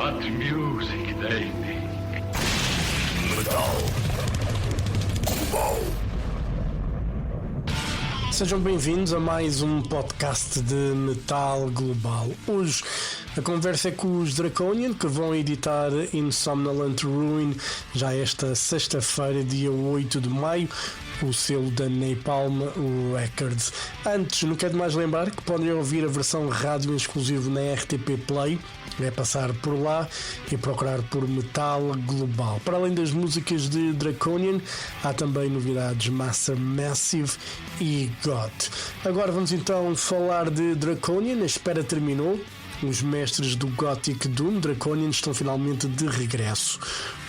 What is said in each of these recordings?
What music they make. Sejam bem-vindos a mais um podcast de metal global. Hoje a conversa é com os Draconian, que vão editar In Somnolent Ruin já esta sexta-feira, dia 8 de maio, o selo da Napalm Records. Antes, não quero mais lembrar que podem ouvir a versão rádio exclusiva na RTP Play. É passar por lá e procurar por Metal Global. Para além das músicas de Draconian, há também novidades Master Massive e God. Agora vamos então falar de Draconian. A espera terminou. Os mestres do Gothic Doom, Draconian, estão finalmente de regresso.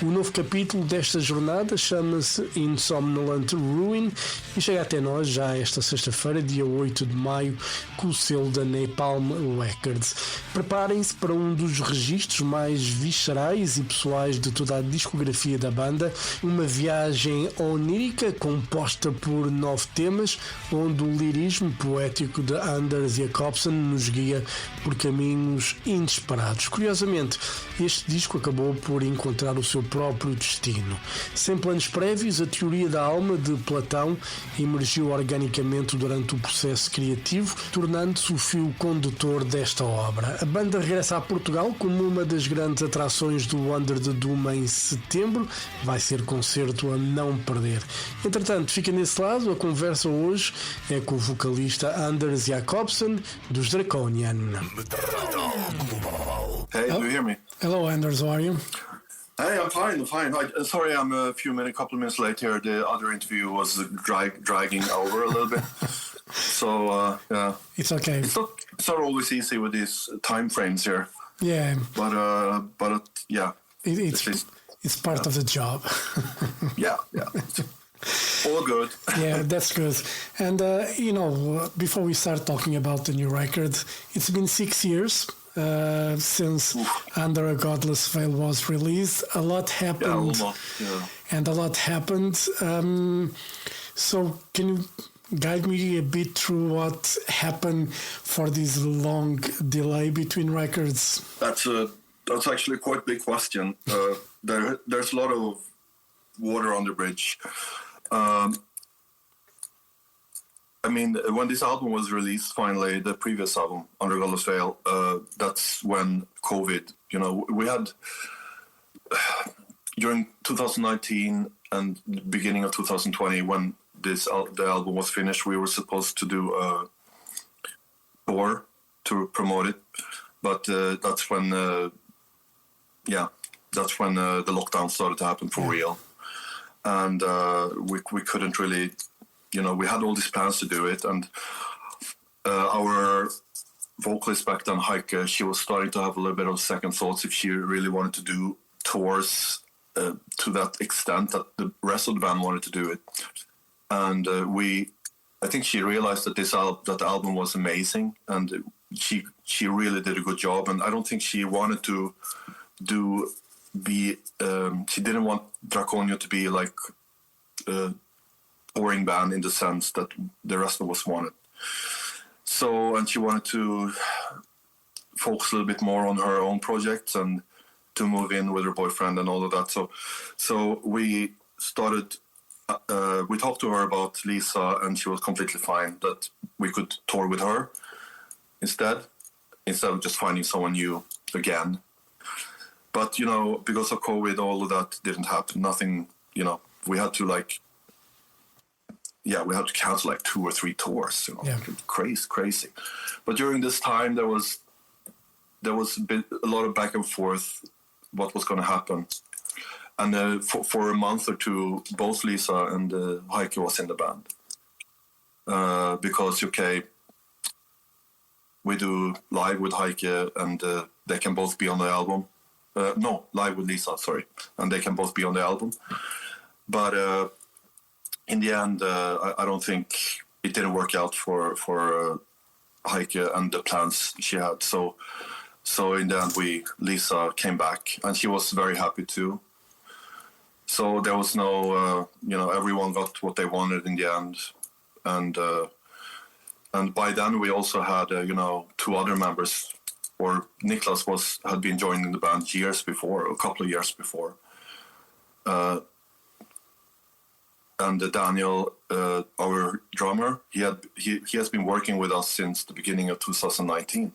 O novo capítulo desta jornada chama-se In Somnolent Ruin e chega até nós já esta sexta-feira, dia 8 de maio, com o selo da Napalm Records. Preparem-se para um dos registros mais viscerais e pessoais de toda a discografia da banda, uma viagem onírica composta por 9 temas, onde o lirismo poético de Anders Jacobsson nos guia por caminhos inesperados. Curiosamente, este disco acabou por encontrar o seu próprio destino. Sem planos prévios, a teoria da alma de Platão emergiu organicamente durante o processo criativo, tornando-se o fio condutor desta obra. A banda regressa a Portugal como uma das grandes atrações do Gothic Doom em setembro. Vai ser concerto a não perder. Entretanto, fica nesse lado. A conversa hoje é com o vocalista Anders Jacobsson dos Draconian. Hey, do you hear me? Hello, Anders. How are you? Hey, I'm fine. Sorry, I'm a couple of minutes late here. The other interview was dragging over a little bit. So, yeah. It's okay. It's not always easy with these time frames here. Yeah. But yeah. It's part of the job. Yeah. All good. Yeah, that's good. And, before we start talking about the new record, it's been 6 years since Under a Godless Veil was released. A lot happened. Yeah. And a lot happened. So can you guide me a bit through what happened for this long delay between records? That's actually quite a big question. There's a lot of water on the bridge. I mean, when this album was released, finally, the previous album, Under Godless Veil, that's when COVID, we had, during 2019 and the beginning of 2020, when the album was finished, we were supposed to do a tour to promote it. But that's when the lockdown started to happen for real. And we couldn't really, we had all these plans to do it, and our vocalist back then, Heike, she was starting to have a little bit of second thoughts if she really wanted to do tours to that extent that the rest of the band wanted to do it. And I think she realized that that the album was amazing, and she really did a good job. And I don't think she wanted to she didn't want Draconian to be like a touring band in the sense that the rest of us wanted. So, and she wanted to focus a little bit more on her own projects and to move in with her boyfriend and all of that. So we started, we talked to her about Lisa, and she was completely fine that we could tour with her instead of just finding someone new again. But, because of COVID, all of that didn't happen. Nothing, we had to we had to cancel like 2 or 3 tours, Yeah. Crazy. But during this time, there was a lot of back and forth what was going to happen. And for a month or two, both Lisa and Heike was in the band. Because, we do live with Heike, and they can both be on the album. Live with Lisa, sorry. And they can both be on the album. But in the end, I don't think it didn't work out for Heike and the plans she had. So in the end, Lisa came back, and she was very happy too. So there was no, everyone got what they wanted in the end. And by then we also had, 2 other members or Niklas had been joining the band a couple of years before. And Daniel, our drummer, he has been working with us since the beginning of 2019,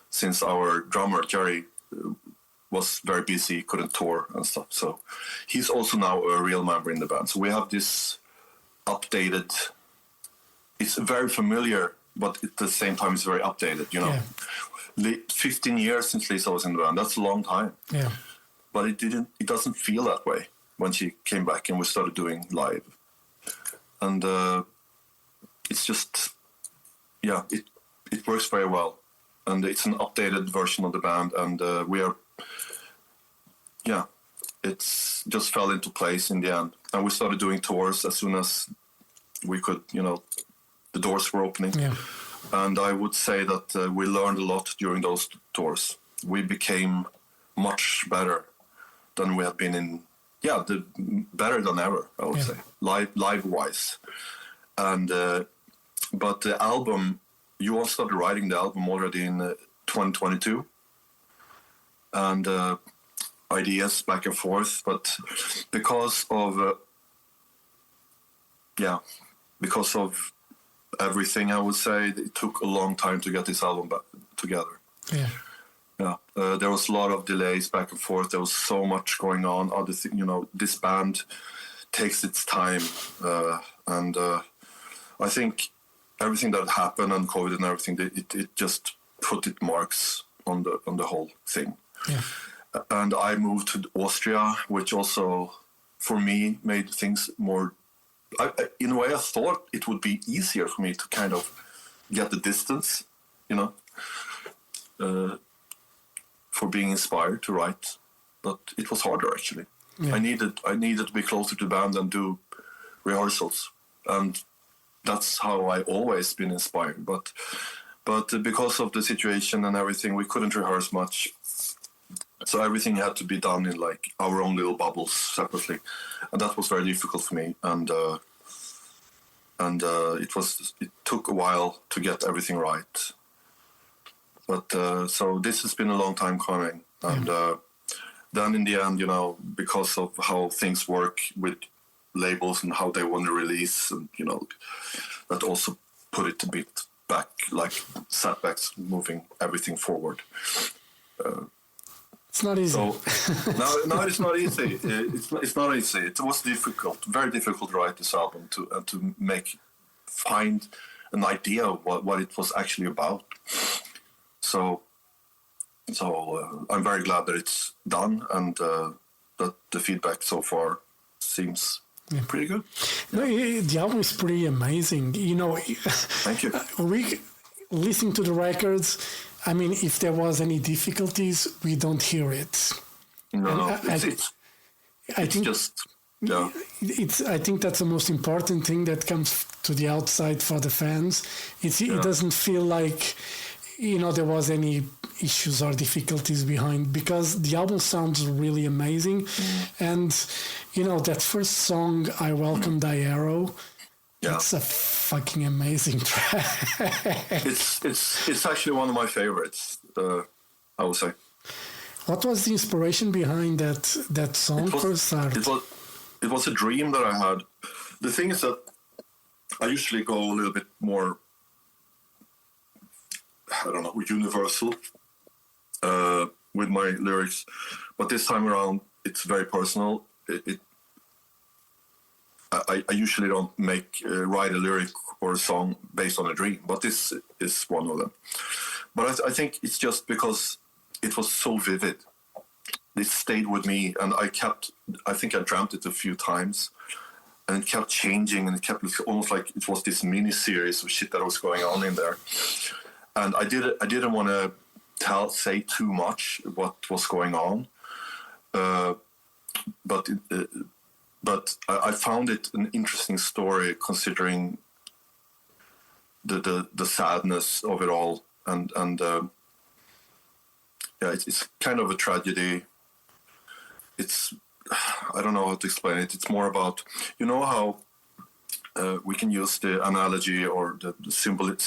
since our drummer Jerry was very busy, couldn't tour and stuff. So he's also now a real member in the band. So we have this updated. It's very familiar, but at the same time it's very updated. 15 years since Lisa was in the band. That's a long time. Yeah. But it doesn't feel that way when she came back and we started doing live. And it's just, it works very well. And it's an updated version of the band. And it's just fell into place in the end. And we started doing tours as soon as we could, the doors were opening. Yeah. And I would say that we learned a lot during those tours. We became much better than we have been in, better than ever, I would say, live-wise. And but the album, you all started writing the album already in 2022. And ideas back and forth, but because of everything, I would say it took a long time to get this album back together. There was a lot of delays back and forth. There was so much going on. This band takes its time, and I think everything that happened and COVID and everything, it just put its marks on the whole thing. Yeah. And I moved to Austria, which also, for me, made things more. In a way, I thought it would be easier for me to kind of get the distance, for being inspired to write. But it was harder, actually. Yeah. I needed to be closer to the band and do rehearsals, and that's how I always been inspired. But because of the situation and everything, we couldn't rehearse much. So everything had to be done in like our own little bubbles separately, and that was very difficult for me. And it took a while to get everything right. But so this has been a long time coming, and then in the end, because of how things work with labels and how they want to release, and that also put it a bit back, like setbacks, moving everything forward. It's not easy. So, no, it's not easy. It's not easy. It was difficult, very difficult to write this album to find an idea of what it was actually about. So I'm very glad that it's done, and that the feedback so far seems pretty good. No, the album is pretty amazing. Thank you. We listening to the records. I mean, if there was any difficulties, we don't hear it. No, I think that's the most important thing that comes to the outside for the fans. It doesn't feel like, there was any issues or difficulties behind, because the album sounds really amazing. And, that first song, I Welcome Thy Arrow, it's a fucking amazing track. It's actually one of my favorites, I would say. What was the inspiration behind that song for start? It was a dream that I had. The thing is that I usually go a little bit more, universal with my lyrics, but this time around it's very personal. I usually don't write a lyric or a song based on a dream, but this is one of them. But I think it's just because it was so vivid. It stayed with me, and I think I dreamt it a few times, and it kept changing, and it kept almost like it was this mini-series of shit that was going on in there. And I didn't want to say too much what was going on, but I found it an interesting story, considering the sadness of it all, and it's kind of a tragedy. I don't know how to explain it. It's more about, how we can use the analogy or the symbolic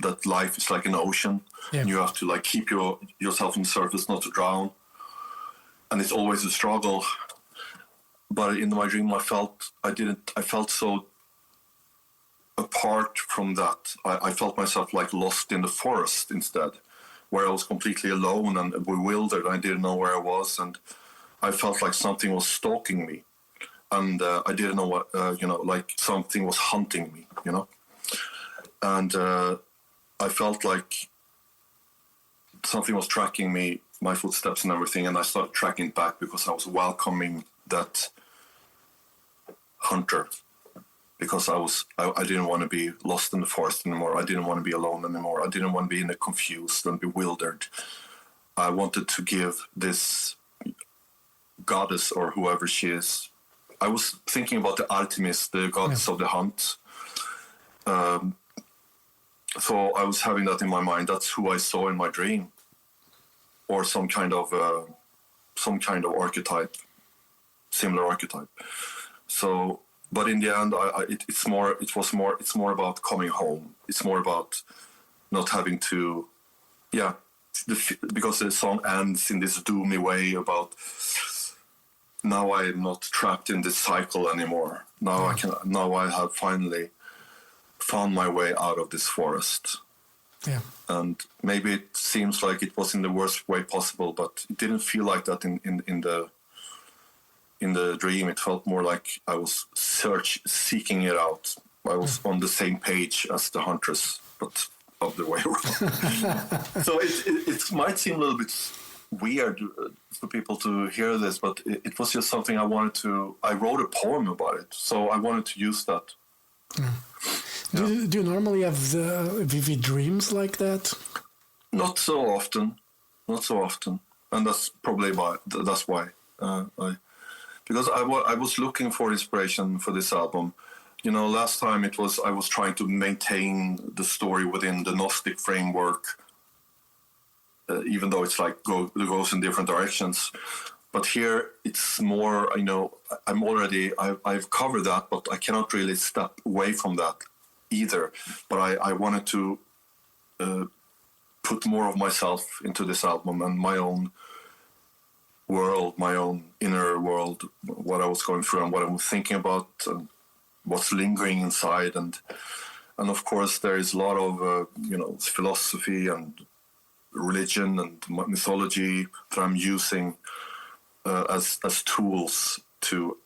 that life is like an ocean, and you have to like keep yourself on the surface, not to drown, and it's always a struggle. But in my dream, I felt so apart from that. I felt myself like lost in the forest instead, where I was completely alone and bewildered. I didn't know where I was, and I felt like something was stalking me, and I didn't know what, like something was hunting me, and I felt like something was tracking me, my footsteps and everything, and I started tracking back because I was welcoming that hunter, because I didn't want to be lost in the forest anymore. I didn't want to be alone anymore. I didn't want to be confused and bewildered. I wanted to give this goddess, or whoever she is. I was thinking about the Artemis, the goddess of the hunt. So I was having that in my mind. That's who I saw in my dream, or some kind of archetype, similar archetype. So, but in the end, it's more about coming home. It's more about not having to, because the song ends in this doomy way about, now I am not trapped in this cycle anymore. Now I have finally found my way out of this forest. Yeah. And maybe it seems like it was in the worst way possible, but it didn't feel like that in the dream. It felt more like I was seeking it out. I was on the same page as the huntress, but of the way around. So it might seem a little bit weird for people to hear this, but it was just something I wrote a poem about it, so I wanted to use that. Do you normally have vivid dreams like that? Not so often, and that's probably why. Because I was looking for inspiration for this album. Last time I was trying to maintain the story within the Gnostic framework, even though it's like goes in different directions. But here it's more, I've covered that, but I cannot really step away from that either. But I wanted to put more of myself into this album and my own world, my own inner world, what I was going through and what I was thinking about and what's lingering inside. And of course there is a lot of, philosophy and religion and mythology that I'm using as tools to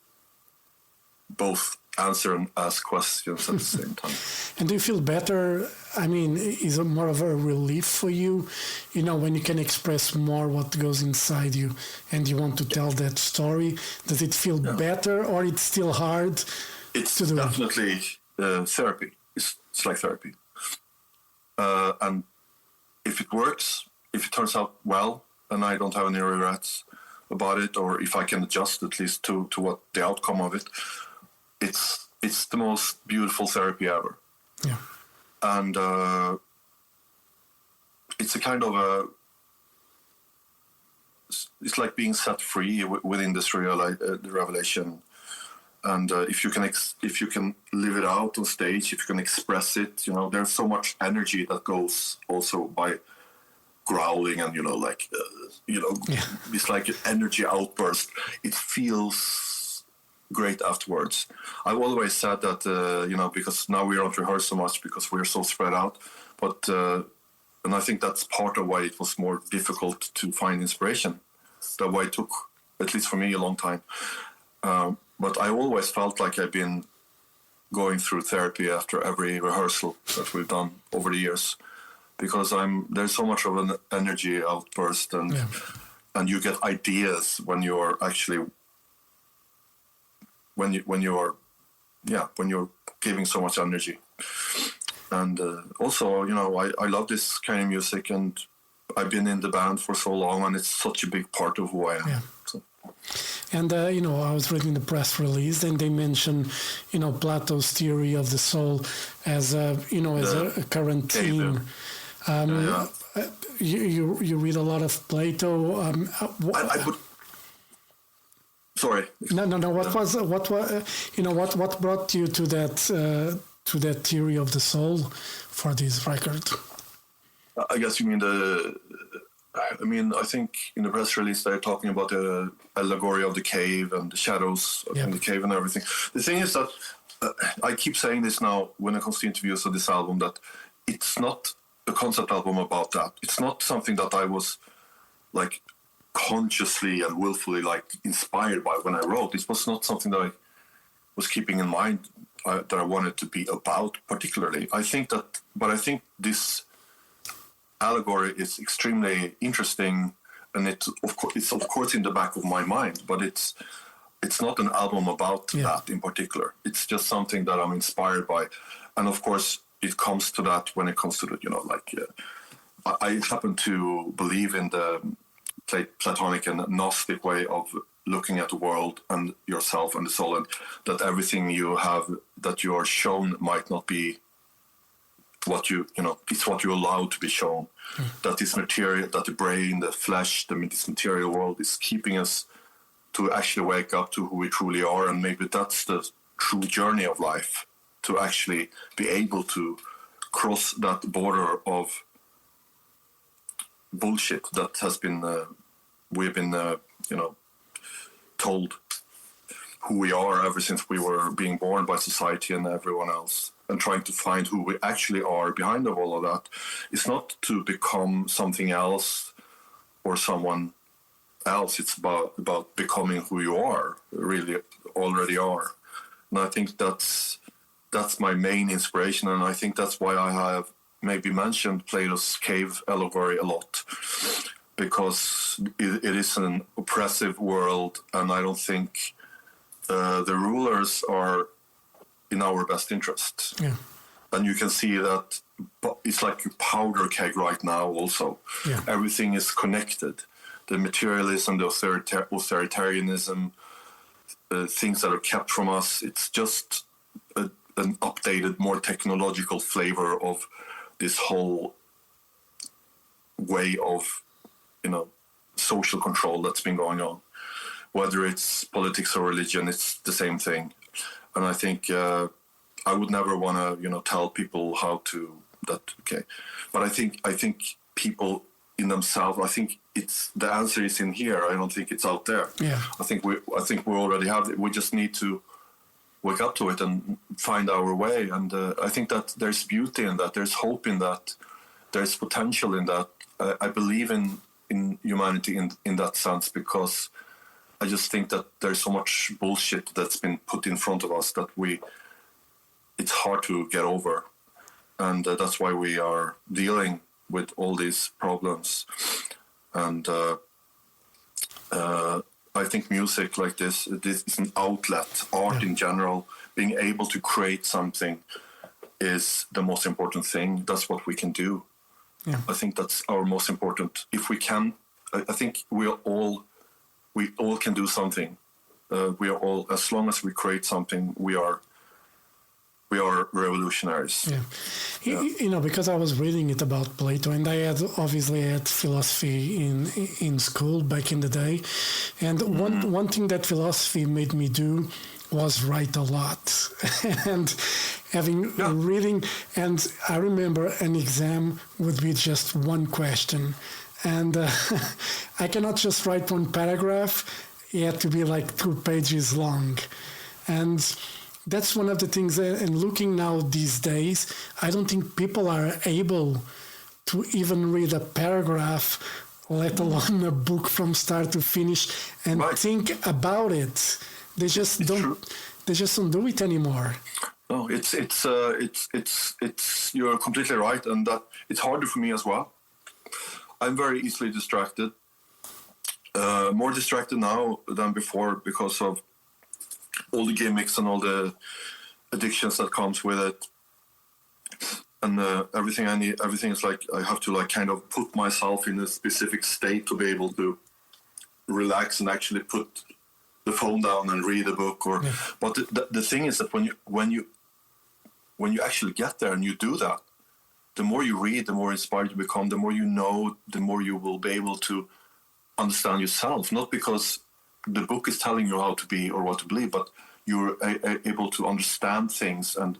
both answer and ask questions at the same time. And do you feel better? I mean, is it more of a relief for you, when you can express more what goes inside you and you want to tell that story? Does it feel better, or it's still hard to do? It's definitely therapy. It's like therapy. And if it works, if it turns out well, and I don't have any regrets about it, or if I can adjust at least to what the outcome of it, it's the most beautiful therapy ever. Yeah. And it's a kind of it's like being set free within this revelation. And if you can live it out on stage, if you can express it, there's so much energy that goes also by growling and it's like an energy outburst. It feels great afterwards. I've always said that because now we don't rehearse so much because we're so spread out, but and I think that's part of why it was more difficult to find inspiration. That's why it took, at least for me, a long time. But I always felt like I've been going through therapy after every rehearsal that we've done over the years, because there's so much of an energy outburst, and you get ideas when you're actually when you're giving so much energy. And also, I love this kind of music, and I've been in the band for so long, and it's such a big part of who I am. Yeah. So. And, I was reading the press release, and they mentioned, Plato's theory of the soul as a current theme. You read a lot of Plato. Sorry. No. What brought you to that to that theory of the soul for this record? I guess you mean I think in the press release they're talking about the allegory of the cave and the shadows in the cave and everything. The thing is that I keep saying this now when it comes to interviews of this album, that it's not a concept album about that. It's not something that I was like consciously and willfully like inspired by when I wrote. It was not something that I was keeping in mind that I wanted to be about particularly. I think this allegory is extremely interesting, and it's of course in the back of my mind, but it's not an album about that in particular. It's just something that I'm inspired by, and of course it comes to that when it comes to the I happen to believe in the Platonic and Gnostic way of looking at the world and yourself and the soul, and that everything you have that you are shown might not be what it's what you allow to be shown. That this material, that the brain, the flesh, this material world is keeping us to actually wake up to who we truly are, and maybe that's the true journey of life, to actually be able to cross that border of bullshit that has been we've been told who we are ever since we were being born by society and everyone else, and trying to find who we actually are behind all of that. It's not to become something else or someone else. It's about becoming who you are, really already are. And I think that's my main inspiration, and I think that's why I have maybe mentioned Plato's cave allegory a lot, because it is an oppressive world, and I don't think the rulers are in our best interest. Yeah. And you can see that it's like a powder keg right now also. Yeah. Everything is connected. The materialism, the authoritarianism, things that are kept from us, it's just an updated, more technological flavor of this whole way of, social control that's been going on. Whether it's politics or religion, it's the same thing. And I think I would never want to, tell people how to that. Okay, but I think people in themselves. I think the answer is in here. I don't think it's out there. Yeah. I think we already have it. We just need to wake up to it and find our way. And I think that there's beauty in that. There's hope in that. There's potential in that. I believe in humanity in that sense, because I just think that there's so much bullshit that's been put in front of us that it's hard to get over. And that's why we are dealing with all these problems. And I think music like this is an outlet. Art in general, being able to create something is the most important thing. That's what we can do. Yeah. I think that's our most important. If we can, I think we all can do something. We are all, as long as we create something, we are revolutionaries. Yeah. Because I was reading it about Plato, and I had philosophy in school back in the day, and one thing that philosophy made me do was write a lot. And reading, and I remember an exam would be just one question, and I cannot just write one paragraph. It had to be like 2 pages long. And that's one of the things, and looking now these days, I don't think people are able to even read a paragraph, let alone a book from start to finish, and think about it. They just don't do it anymore. No, it's you're completely right, and that it's harder for me as well. I'm very easily distracted, more distracted now than before because of all the gimmicks and all the addictions that comes with it, and everything I need. Everything is like I have to kind of put myself in a specific state to be able to relax and actually put the phone down and read a book. But the thing is that when you actually get there and you do that, the more you read, the more inspired you become. The more you know, the more you will be able to understand yourself. Not because the book is telling you how to be or what to believe, but you're able to understand things and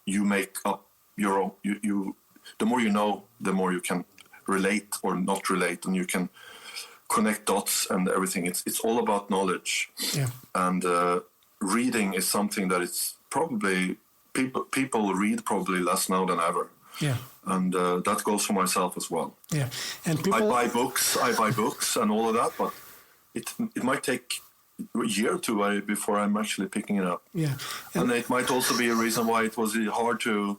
you make up your own. You the more you know, the more you can relate or not relate, and you can connect dots and everything. It's all about knowledge, and reading is something that it's probably people read probably less now than ever. Yeah, and that goes for myself as well. Yeah, and people I buy books and all of that, but it might take a year or two before I'm actually picking it up. Yeah, and it might also be a reason why it was hard to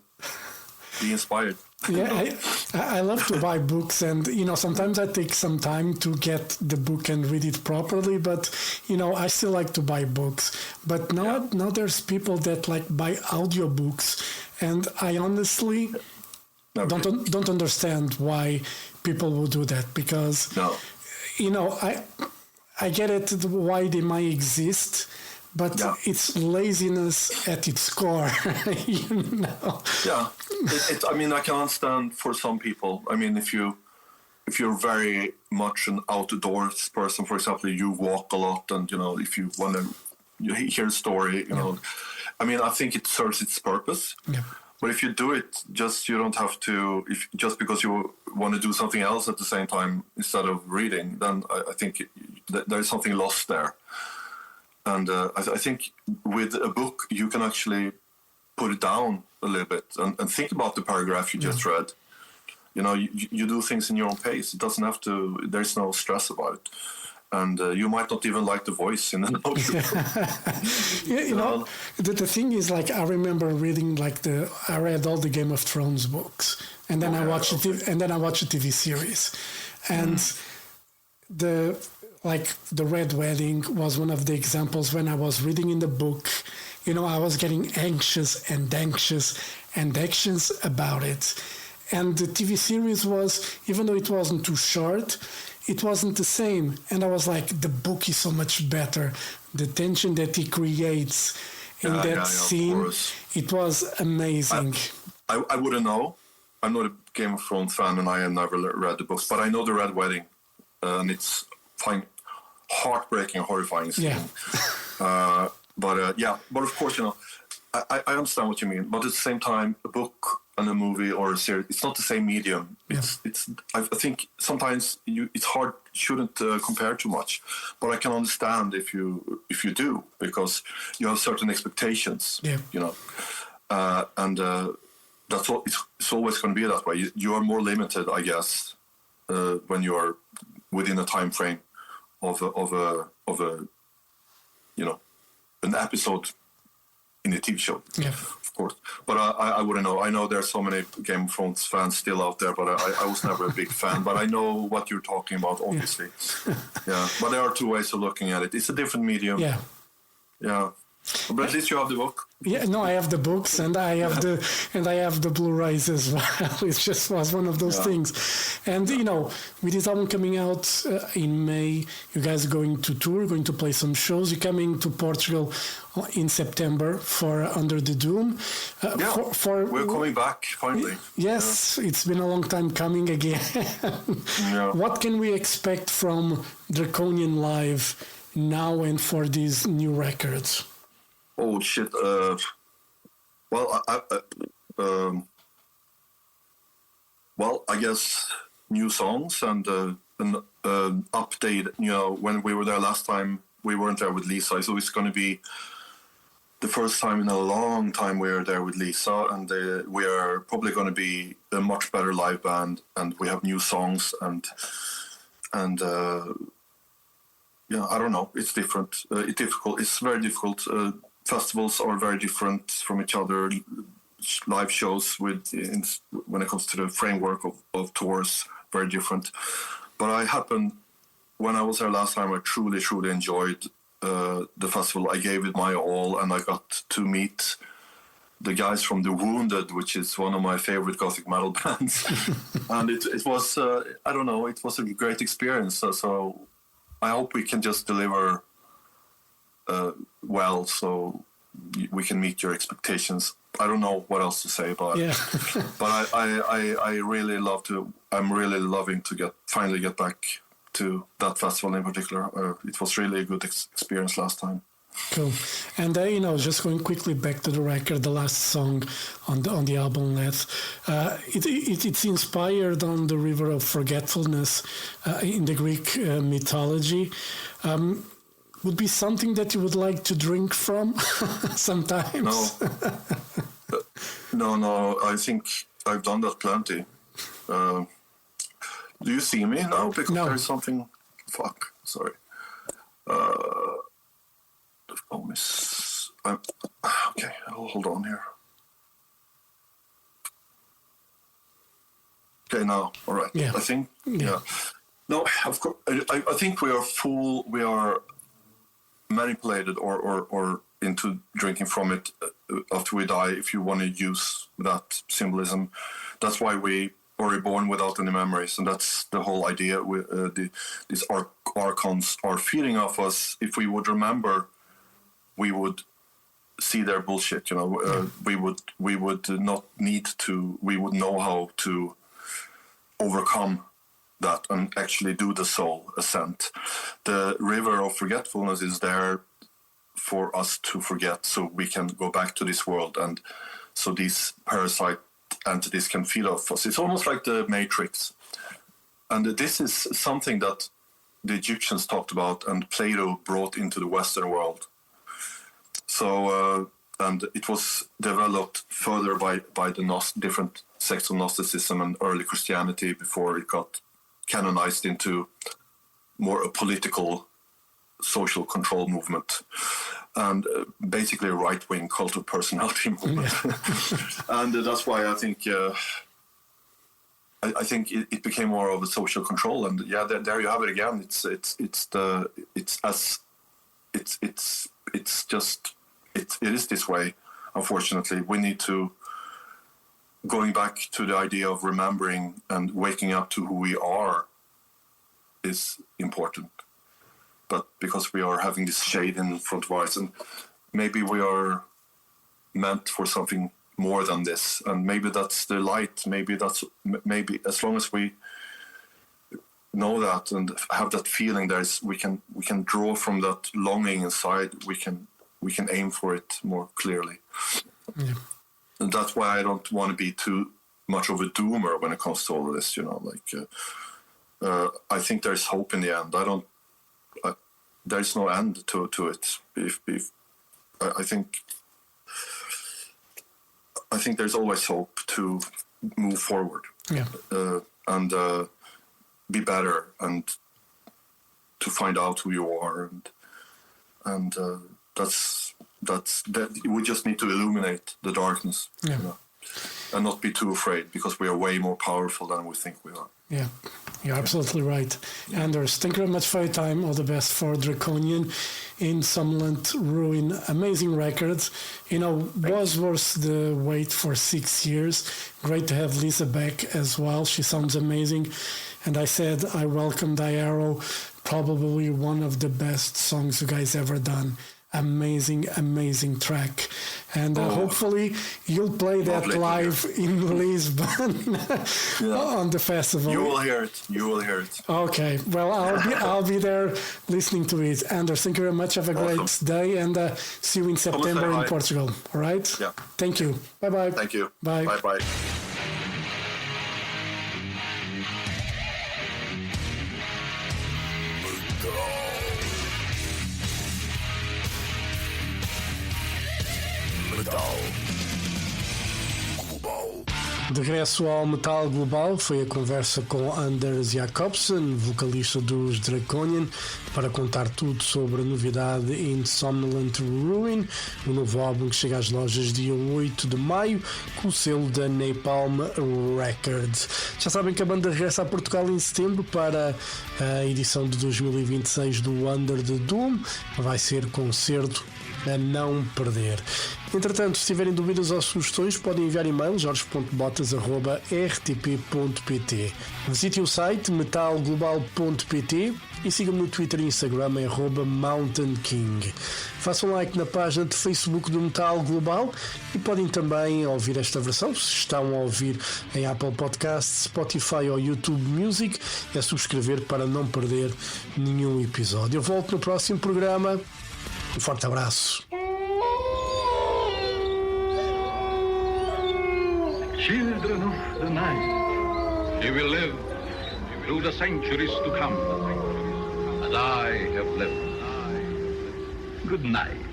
be inspired. Yeah, I love to buy books, and sometimes I take some time to get the book and read it properly, but I still like to buy books. But now there's people that like buy audiobooks, and I honestly don't understand why people will do that, because I get it why they might exist, but it's laziness at its core. Yeah, I mean, I can understand for some people. I mean, if you're very much an outdoors person, for example, you walk a lot, and if you want to hear a story, I mean, I think it serves its purpose. Yeah. But if you do it, you don't have to. Just because you want to do something else at the same time instead of reading, then I think there's something lost there. And I think with a book, you can actually put it down a little bit and think about the paragraph you just read. You do things in your own pace. It doesn't have to. There's no stress about it. And you might not even like the voice in an audio. The thing is, like, I remember reading I read all the Game of Thrones books, and then I watched a TV series, and the Red Wedding was one of the examples. When I was reading in the book, I was getting anxious about it, and the TV series was, even though it wasn't too short, it wasn't the same. And I was like, the book is so much better. The tension that he creates in that scene, it was amazing. I wouldn't know. I'm not a Game of Thrones fan, and I have never read the books, but I know the Red Wedding, and it's heartbreaking, horrifying scene. Yeah. But of course, I understand what you mean. But at the same time, a book and a movie or a series, it's not the same medium. I think sometimes it's hard. Shouldn't compare too much, but I can understand if you do, because you have certain expectations. And that's all. It's always going to be that way. You are more limited, I guess, when you are within a time frame of an episode in a TV show. Yeah, of course. But I wouldn't know. I know there's so many Game of Thrones fans still out there, but I was never a big fan. But I know what you're talking about, obviously. Yeah. But there are two ways of looking at it. It's a different medium. Yeah. Yeah. But at least you have the book. Yeah, no, I have the books, and I have the Blu-rays as well. It just was one of those things. And with this album coming out in May, you guys are going to tour, going to play some shows. You're coming to Portugal in September for Under the Doom. We're coming back finally. Yes, it's been a long time coming again. What can we expect from Draconian live now and for these new records? Oh shit! I guess new songs and an update. When we were there last time, we weren't there with Lisa, so it's going to be the first time in a long time we are there with Lisa, and we are probably going to be a much better live band, and we have new songs and I don't know. It's different. It's very difficult. Festivals are very different from each other. Live shows when it comes to the framework of tours, very different. But when I was there last time, I truly, truly enjoyed the festival. I gave it my all, and I got to meet the guys from The Wounded, which is one of my favorite Gothic metal bands. And it was, I don't know, it was a great experience. So I hope we can just deliver well, so we can meet your expectations. I don't know what else to say, but but I really love to. I'm really loving to finally get back to that festival in particular. It was really a good experience last time. Cool. And just going quickly back to the record, the last song on the album, it's inspired on the river of forgetfulness in the Greek mythology. Would be something that you would like to drink from sometimes? No. I think I've done that plenty. Do you see me now? Because no. There's something. Fuck. Sorry. Okay, hold on here. Okay, now, all right. Yeah. I think, yeah. No, of course. I think we are manipulated or into drinking from it after we die. If you want to use that symbolism, that's why we are reborn without any memories, and that's the whole idea. These archons are feeding off us. If we would remember, we would see their bullshit. We would not need to. We would know how to overcome that and actually do the soul ascent. The river of forgetfulness is there for us to forget, so we can go back to this world, and so these parasite entities can feed off us. It's almost like the Matrix, and this is something that the Egyptians talked about and Plato brought into the Western world. So, and it was developed further by the different sects of Gnosticism and early Christianity before it got canonized into more a political, social control movement, and basically a right-wing cult of personality movement. And that's why I think I think it became more of a social control. And there you have it again. It is this way. Unfortunately, we need to going back to the idea of remembering and waking up to who we are is important. But because we are having this shade in front of us, and maybe we are meant for something more than this, and maybe that's the light. Maybe as long as we know that and have that feeling, we can draw from that longing inside. We can aim for it more clearly. Yeah. And that's why I don't want to be too much of a doomer when it comes to all of this. I think there's hope in the end. There's no end to it. I think there's always hope to move forward, and be better, and to find out who you are, and that's we just need to illuminate the darkness, and not be too afraid, because we are way more powerful than we think we are. Yeah, you're absolutely right. Anders, thank you very much for your time. All the best for Draconian, In Somnolent Ruin. Amazing records. Was worth the wait for 6 years. Great to have Lisa back as well. She sounds amazing. And I said I welcome Diarro. Probably one of the best songs you guys ever done. Amazing track, and hopefully you'll play that live in Lisbon on the festival. You will hear it. Okay, well, I'll be there listening to it. Anders, thank you very much. Have a great day, and see you in September in Portugal. All right? Yeah. Thank you. Bye. Thank you. Bye. Bye. De regresso ao Metal Global, foi a conversa com Anders Jacobsson, vocalista dos Draconian, para contar tudo sobre a novidade In Somnolent Ruin, o novo álbum que chega às lojas dia 8 de maio, com o selo da Napalm Records. Já sabem que a banda regressa a Portugal em setembro para a edição de 2026 do Under Doom. Vai ser concerto a não perder. Entretanto, se tiverem dúvidas ou sugestões, podem enviar e-mail jorge.botas@rtp.pt. Visitem o site metalglobal.pt e sigam-me no Twitter e Instagram em @mountainking. Façam like na página de Facebook do Metal Global e podem também ouvir esta versão, se estão a ouvir em Apple Podcasts, Spotify ou YouTube Music, é subscrever para não perder nenhum episódio. Eu volto no próximo programa. Um forte abraço. Children of the night, you will live through the centuries to come, as I have lived. Good night.